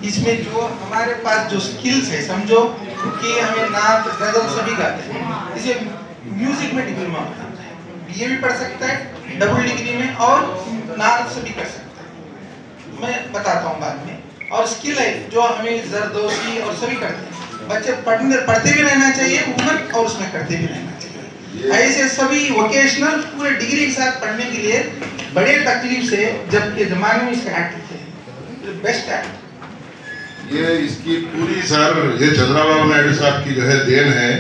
इसमें जो हमारे पास जो स्किल्स है, समझो कि हमें नाच गजल सभी गाते हैं, इसे म्यूजिक में डिप्लोमा बनाना है, ये भी पढ़ सकता है डबल डिग्री में और नाच सभी कर सकता है, मैं बताता हूँ बाद में। और स्किल है जो हमें जरदोशी और सभी करते हैं, बच्चे पढ़ते भी रहना चाहिए उम्र और उसमें करते भी रहना चाहिए। ऐसे सभी वोकेशनल पूरे डिग्री के साथ पढ़ने के लिए बड़े तकलीफ से जब के जमाने में इसका एक्ट थे, बेस्ट एक्ट ये इसकी पूरी सर ये चंद्रबाबू नायडू साहब की जो है देन है,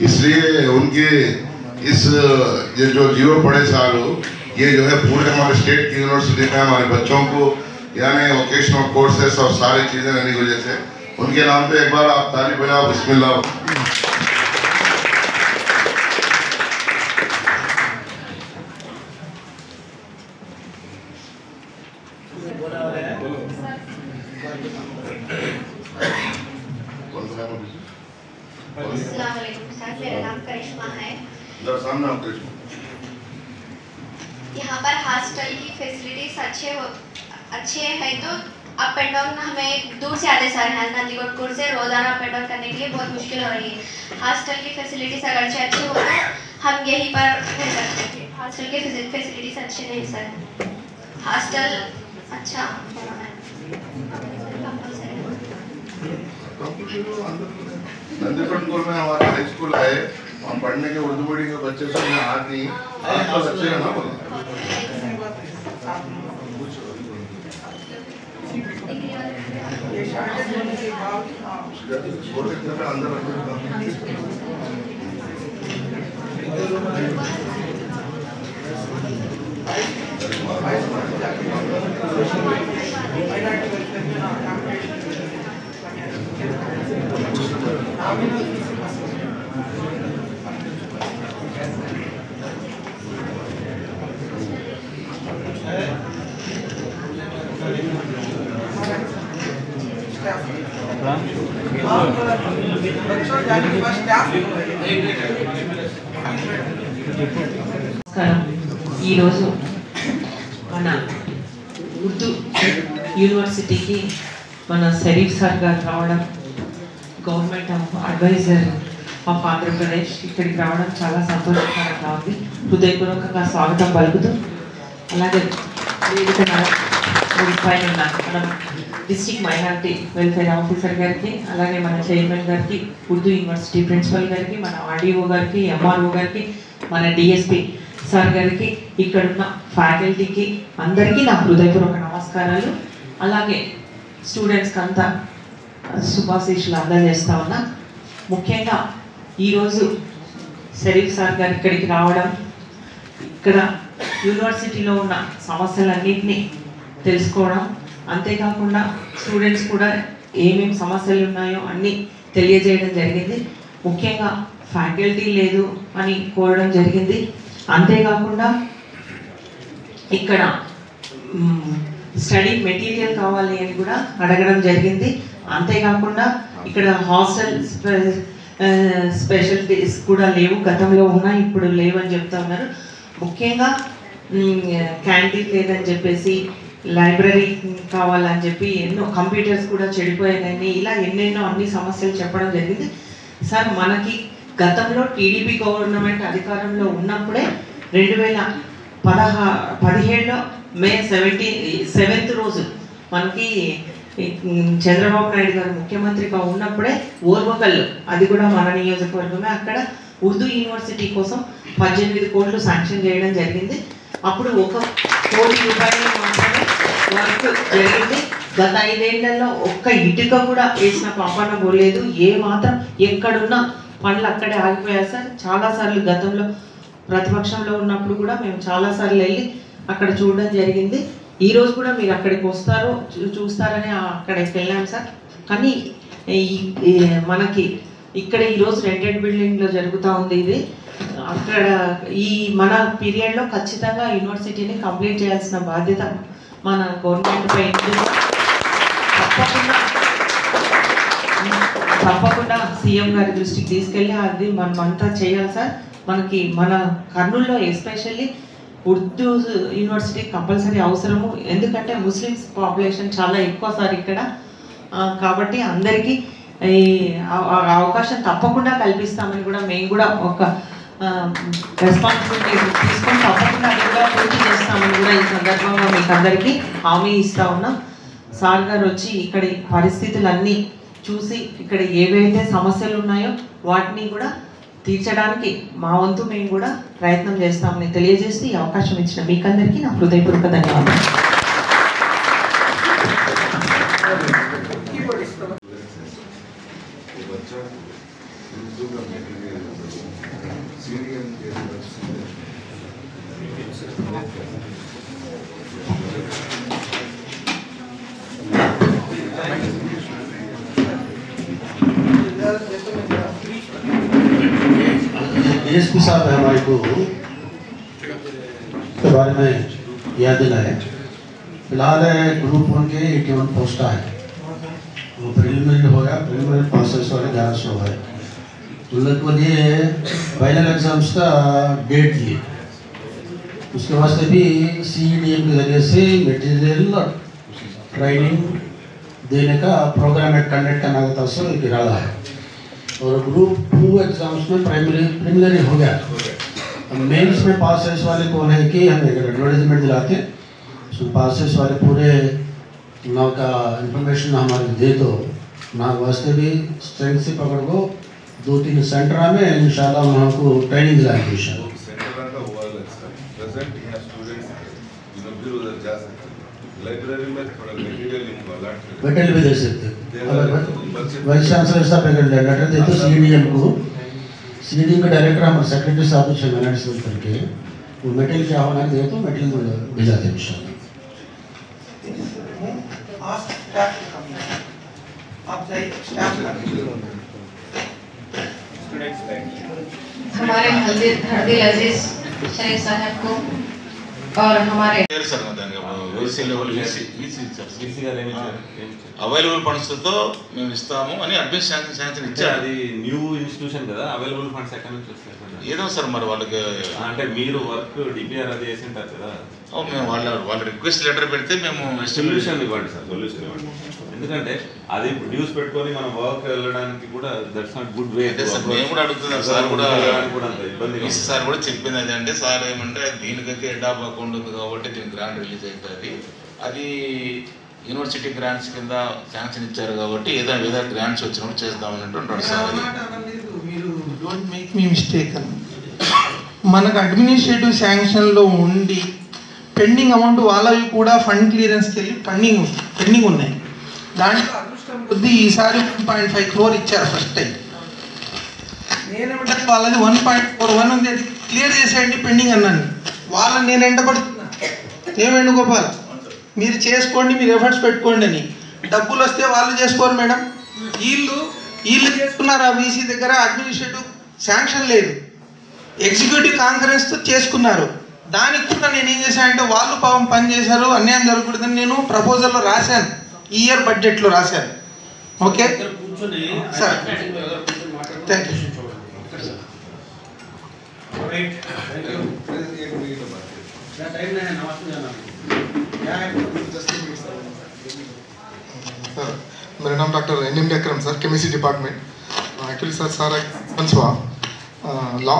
इसलिए उनके इस ये जो जीरो पढ़े सालों ये जो है पूरे हमारे स्टेट की यूनिवर्सिटी में हमारे बच्चों को यानी वोकेशनल कोर्सेस और सारी चीज़ें रहने की वजह से उनके नाम पे एक बार आप ताली बजाओ, बिस्मिल्लाह। मेरा नाम करिश्मा है। यहाँ पर हॉस्टल की फैसिलिटीज अच्छे हैं तो अप एंड डाउन हमें दूर से आते सर हैं नंदीकोटपुर से रोजाना अप एंड डाउन करने के लिए बहुत मुश्किल हो रही है। हॉस्टल की फैसिलिटीज अगरचे अच्छे हो तो हम यहीं पर रह सकते थे। हॉस्टल की फैसिलिटीज अच्छे नहीं सर, हॉस्टल अच्छा नंदीकोटपुर में हमारा हाई स्कूल है, हम पढ़ने के उर्दू मीडियम के बच्चे सब यहाँ आते हैं, आपको अच्छे है ना बोला। ఈరోజు మన ఉర్దూ యూనివర్సిటీకి మన షరీఫ్ సార్ గారు రావడం, గవర్నమెంట్ అడ్వైజర్ ఆఫ్ ఆంధ్రప్రదేశ్ ఇక్కడికి రావడం చాలా సంతోషకరంగా ఉంది. హృదయపూర్వకంగా స్వాగతం పలుకుతూ అలాగే పైన మన డిస్ట్రిక్ట్ మైనారిటీ వెల్ఫేర్ ఆఫీసర్ గారికి, అలాగే మన చైర్మన్ గారికి, ఉర్దూ యూనివర్సిటీ ప్రిన్సిపల్ గారికి, మన ఆర్డీఓ గారికి, ఎంఆర్ఓ గారికి, మన డిఎస్పి సార్ గారికి, ఇక్కడున్న ఫ్యాకల్టీకి అందరికీ నా హృదయపూర్వక నమస్కారాలు. అలాగే స్టూడెంట్స్కి అంతా శుభాశీస్సులు అందజేస్తా ఉన్నా. ముఖ్యంగా ఈరోజు షరీఫ్ సార్ గారు ఇక్కడికి రావడం, ఇక్కడ యూనివర్సిటీలో ఉన్న సమస్యలన్నింటినీ తెలుసుకోవడం, అంతేకాకుండా స్టూడెంట్స్ కూడా ఏమేమి సమస్యలు ఉన్నాయో అన్నీ తెలియజేయడం జరిగింది. ముఖ్యంగా ఫ్యాకల్టీ లేదు అని కోరడం జరిగింది. అంతేకాకుండా ఇక్కడ స్టడీ మెటీరియల్ కావాలి అని కూడా అడగడం జరిగింది. అంతేకాకుండా ఇక్కడ హాస్టల్ స్పెషాలిటీస్ కూడా లేవు, గతంలో ఉన్నాయి ఇప్పుడు లేవని చెప్తా ఉన్నారు. ముఖ్యంగా క్యాంటీన్ లేదని చెప్పేసి, లైబ్రరీ కావాలని చెప్పి, ఎన్నో కంప్యూటర్స్ కూడా చెడిపోయాయని, ఇలా ఎన్నెన్నో అన్ని సమస్యలు చెప్పడం జరిగింది. సార్ మనకి గతంలో టీడీపీ గవర్నమెంట్ అధికారంలో ఉన్నప్పుడే 2017లో మే 7th రోజు మనకి చంద్రబాబు నాయుడు గారు ముఖ్యమంత్రిగా ఉన్నప్పుడే ఓర్వకల్లు, అది కూడా మన నియోజకవర్గమే, అక్కడ ఉర్దూ యూనివర్సిటీ కోసం 18 కోట్లు శాంక్షన్ చేయడం జరిగింది. అప్పుడు 1 కోటి రూపాయలు మాత్రమే వర్క్ జరిగింది. గత 5 ఏళ్లలో ఒక్క ఇటుక కూడా వేసిన పాపన పోలేదు. ఏ మాత్రం ఎక్కడున్న పనులు అక్కడే ఆగిపోయారు సార్. చాలాసార్లు గతంలో ప్రతిపక్షంలో ఉన్నప్పుడు కూడా మేము చాలాసార్లు వెళ్ళి అక్కడ చూడడం జరిగింది. ఈరోజు కూడా మీరు అక్కడికి వస్తారో చూస్తారని అక్కడికి వెళ్ళాం సార్. కానీ మనకి ఇక్కడ ఈరోజు రెంటెడ్ బిల్డింగ్లో జరుగుతూ ఉంది ఇది. అక్కడ ఈ మన పీరియడ్లో ఖచ్చితంగా యూనివర్సిటీని కంప్లీట్ చేయాల్సిన బాధ్యత మన గవర్నమెంట్ పై తప్పకుండా సీఎం గారి దృష్టికి తీసుకెళ్ళి అది మనమంతా చేయాలి సార్. మనకి మన కర్నూలులో ఎస్పెషల్లీ ఉర్దూ యూనివర్సిటీ కంపల్సరీ అవసరము, ఎందుకంటే ముస్లిమ్స్ పాపులేషన్ చాలా ఎక్కువ సార్ ఇక్కడ. కాబట్టి అందరికీ ఈ అవకాశం తప్పకుండా కల్పిస్తామని కూడా మేము కూడా ఒక రెస్పాన్సిబిలిటీ తీసుకొని తప్పకుండా అది కూడా పూర్తి చేస్తామని కూడా ఈ సందర్భంగా మీకు అందరికీ హామీ ఇస్తూ ఉన్నాం. సార్ గారు వచ్చి ఇక్కడి పరిస్థితులన్నీ చూసి ఇక్కడ ఏవైతే సమస్యలు ఉన్నాయో వాటిని కూడా తీర్చడానికి మా వంతు మేము కూడా ప్రయత్నం చేస్తామని తెలియజేసి ఈ అవకాశం ఇచ్చిన మీకందరికీ నా హృదయపూర్వక ధన్యవాదాలు. एएसपी साहब ने हमारे को के बारे में याद दिलाया। फिलहाल ग्रुप 1 के 81 पोस्ट है, वो प्रिलिमिनरी हो गया, प्रिलिमिनरी प्रोसेस वाले 1100 है। उन लोग को लिए फाइनल एग्जाम्स का डेट दिए, उसके वास्ते भी CEDM के जरिए से मटेरियल ट्रेनिंग देने का प्रोग्राम कंडक्ट करना था, सो इरादा है। और ग्रुप 2 एग्जाम्स में प्रिलिमिनरी हो गया, मेंस में पासेस वाले कौन है कि हम एक एडवर्टाइजमेंट दिलाते, सो पासेस वाले पूरे नाव का इंफॉर्मेशन हमारे दे दो, ना वास्ते भी स्ट्रेंथ से पकड़ को 2-3 सेंटर में इंशाल्लाह हम को ट्रेनिंग दिलाएंगे इंशाल्लाह। लाइब्रेरी में थोड़ा मटेरियल मटेरियल भी दे सकते हैं, वाइस चांसलर साहब अगर लेटर दे तो CEDM को, CEDM के डायरेक्टर हमारे सेक्रेटरी साहब से मैनेजमेंट करके वो मटेरियल क्या होना दे तो मटेरियल भेजा दे इंशाल्लाह। हमारे हरदिल अजीज शरीफ साहब को और हमारे అవైలబుల్ ఫండ్స్తో మేము ఇస్తాము అని అడ్మిషన్ శాంక్షన్ ఇచ్చారు. అది న్యూ ఇన్స్టిట్యూషన్ కదా, అవైలబుల్ ఫండ్స్ ఎక్కడి నుంచి వస్తాయి? ఏదో సార్ మరి వాళ్ళకి అంటే మీరు వర్క్ DPR అది చేసి ఉంటారు కదా, మేము వాళ్ళ రిక్వెస్ట్ లెటర్ పెడితే మేము సొల్యూషన్ ఇవ్వండి సార్, సొల్యూషన్ ఇవ్వండి. ఎందుకంటే అది డ్యూస్ పెట్టుకొని మనం వర్క్ వెళ్ళడానికి కూడా దట్స్ నాట్ గుడ్ వే. మేము కూడా అడుగుతున్నాం సార్, కూడా అంత ఇబ్బంది. సార్ కూడా చెప్పింది అదంటే సార్ ఏమంటే దీనికైతే హెడ్ ఆఫ్ అకౌంట్ ఉంది కాబట్టి దీనికి గ్రాంట్ రిలీజ్ అవుతుంది, అది యూనివర్సిటీ గ్రాంట్స్ కింద శాంక్షన్ ఇచ్చారు కాబట్టి ఏదో గ్రాంట్స్ వచ్చినప్పుడు చేద్దామని అంటున్నాడు సార్. మీరు డోంట్ మేక్ మీ మిస్టేక్ అని, మనకు అడ్మినిస్ట్రేటివ్ శాంక్షన్లో ఉండి పెండింగ్ అమౌంట్ వాళ్ళవి కూడా ఫండ్ క్లియరెన్స్కి వెళ్ళి పెండింగ్ ఉన్నాయి. దాంట్లో అదృష్టం కొద్దీ ఈసారి 1.5 crore ఇచ్చారు ఫస్ట్ టైం. నేనేమంటే వాళ్ళది 1.41 ఉంది, అది క్లియర్ చేసేయండి పెండింగ్ అన్నాను. వాళ్ళని నేను ఎండబడుతున్నా, ఏమండి గోపాల్ మీరు చేసుకోండి, మీరు ఎఫర్ట్స్ పెట్టుకోండి అని. డబ్బులు వస్తే వాళ్ళు చేసుకోరు మేడం, వీళ్ళు చేసుకున్నారు. ఆ VC దగ్గర అడ్మినిస్ట్రేటివ్ శాంక్షన్ లేదు, ఎగ్జిక్యూటివ్ కాన్ఫరెన్స్తో చేసుకున్నారు. దానికి కూడా నేను ఏం చేశానంటే వాళ్ళు పాపం పని చేశారు, అన్యాయం జరగకూడదని నేను ప్రపోజల్లో రాశాను, ఈ ఇయర్ బడ్జెట్లో రాశాను. Okay sir, thank you. Sir मेरा नाम doctor NMD Akram sir, chemistry department. Actually sir सारा पंचवा लॉ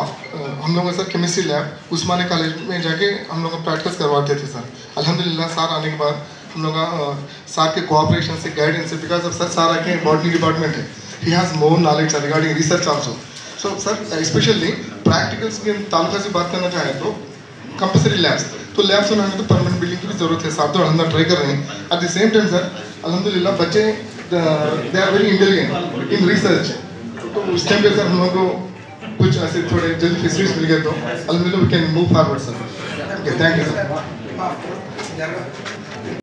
हम लोग sir chemistry lab Osmania college में जाके हम लोग प्रैक्टिस करवाते थे सर। अल्हम्दुलिल्लाह सर आने के बाद हम लोग सर के कोऑपरेशन से गाइडेंस से, बिकॉज ऑफ सर आके बॉटनी डिपार्टमेंट है, he has more knowledge regarding research also. So sir specially practicals के ताल्लुक से बात करना चाहें तो कंपल्सरी लैब्स, तो लैब्स बनाने तो परमानेंट बिल्डिंग की भी जरूरत है, साथ तो अंदर ट्राई कर रहे हैं। At the same time sir अल्हम्दुलिल्लाह बच्चे they are very intelligent in research, तो उस टाइम पे सर हम लोग को कुछ ऐसे थोड़े जल्दी फैसिलिटीज मिल गए तो अल्हम्दुलिल्लाह we can move forward sir. Okay thank you sir.